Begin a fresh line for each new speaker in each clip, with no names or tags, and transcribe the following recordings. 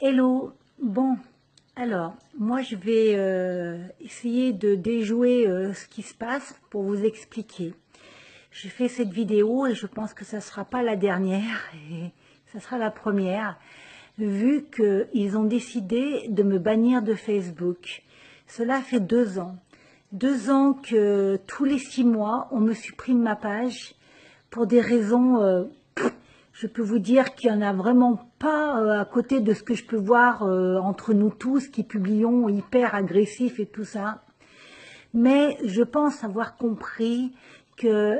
Hello, bon, alors, moi je vais essayer de déjouer ce qui se passe pour vous expliquer. J'ai fait cette vidéo et je pense que ça ne sera pas la dernière, et ça sera la première, vu qu'ils ont décidé de me bannir de Facebook. Cela fait 2 ans. 2 ans que tous les 6 mois, on me supprime ma page pour des raisons... je peux vous dire qu'il n'y en a vraiment pas à côté de ce que je peux voir entre nous tous qui publions hyper agressifs et tout ça. Mais je pense avoir compris que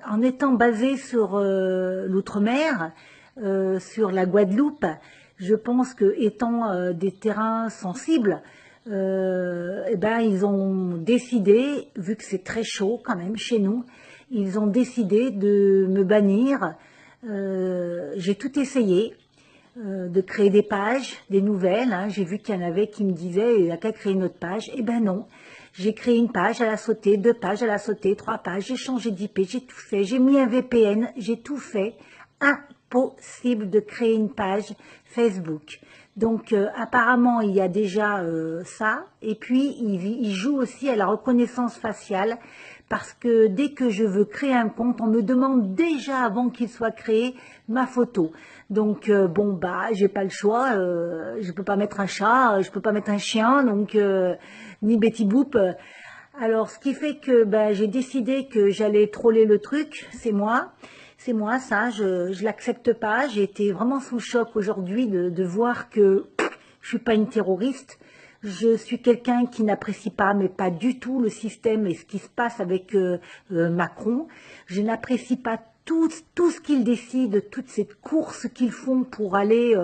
en étant basé sur l'outre-mer, sur la Guadeloupe, je pense que étant des terrains sensibles, eh ben, ils ont décidé, vu que c'est très chaud quand même chez nous, ils ont décidé de me bannir. J'ai tout essayé, de créer des pages, des nouvelles. Hein. J'ai vu qu'il y en avait qui me disaient il n'y a qu'à créer une autre page. Eh ben non, j'ai créé une page, elle a sauté, 2 pages, elle a sauté, 3 pages, j'ai changé d'IP, j'ai tout fait, j'ai mis un VPN, j'ai tout fait. Impossible de créer une page Facebook. Donc apparemment il y a déjà ça, et puis il joue aussi à la reconnaissance faciale, parce que dès que je veux créer un compte, on me demande déjà avant qu'il soit créé ma photo. Donc bon bah j'ai pas le choix, je peux pas mettre un chat, je peux pas mettre un chien, donc ni Betty Boop. Alors ce qui fait que bah, j'ai décidé que j'allais troller le truc, c'est moi. C'est moi, ça, je l'accepte pas. J'ai été vraiment sous le choc aujourd'hui de voir que je suis pas une terroriste. Je suis quelqu'un qui n'apprécie pas, mais pas du tout, le système et ce qui se passe avec Macron. Je n'apprécie pas tout ce qu'ils décident, toute cette course qu'ils font pour aller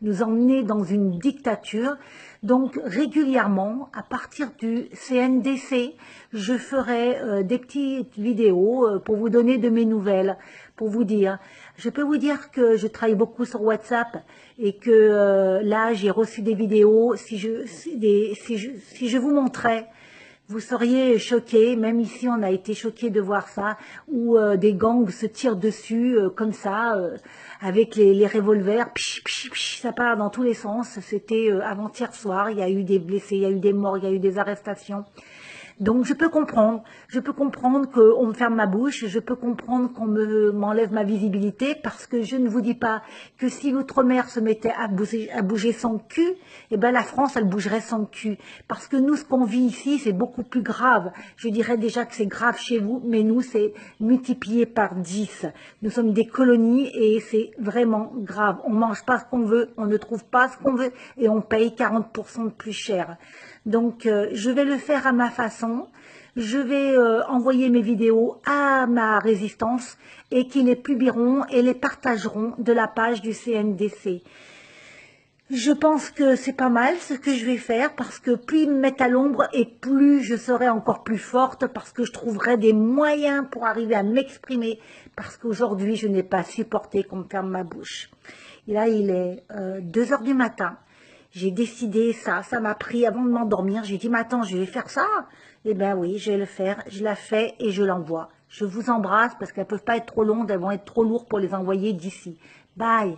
nous emmener dans une dictature. Donc régulièrement, à partir du CNDC, je ferai des petites vidéos pour vous donner de mes nouvelles, pour vous dire. Je peux vous dire que je travaille beaucoup sur WhatsApp et que là, j'ai reçu des vidéos. Si je vous montrais, vous seriez choqués, même ici on a été choqués de voir ça, où des gangs se tirent dessus comme ça, avec les revolvers, ça part dans tous les sens. C'était avant-hier soir, il y a eu des blessés, il y a eu des morts, il y a eu des arrestations. Donc je peux comprendre qu'on me ferme ma bouche, je peux comprendre qu'on m'enlève ma visibilité, parce que je ne vous dis pas que si l'outre-mer se mettait à bouger son cul, eh ben la France elle bougerait son cul, parce que nous ce qu'on vit ici c'est beaucoup plus grave. Je dirais déjà que c'est grave chez vous, mais nous c'est multiplié par 10. Nous sommes des colonies et c'est vraiment grave. On mange pas ce qu'on veut, on ne trouve pas ce qu'on veut et on paye 40% de plus cher. Donc je vais le faire à ma façon, je vais envoyer mes vidéos à ma résistance et qui les publieront et les partageront de la page du CNDC. Je pense que c'est pas mal ce que je vais faire, parce que plus ils me mettent à l'ombre et plus je serai encore plus forte, parce que je trouverai des moyens pour arriver à m'exprimer, parce qu'aujourd'hui je n'ai pas supporté qu'on me ferme ma bouche. Et là il est 2 heures du matin. J'ai décidé ça m'a pris avant de m'endormir. J'ai dit, mais attends, je vais faire ça. Eh bien oui, je vais le faire. Je la fais et je l'envoie. Je vous embrasse parce qu'elles ne peuvent pas être trop longues, elles vont être trop lourdes pour les envoyer d'ici. Bye.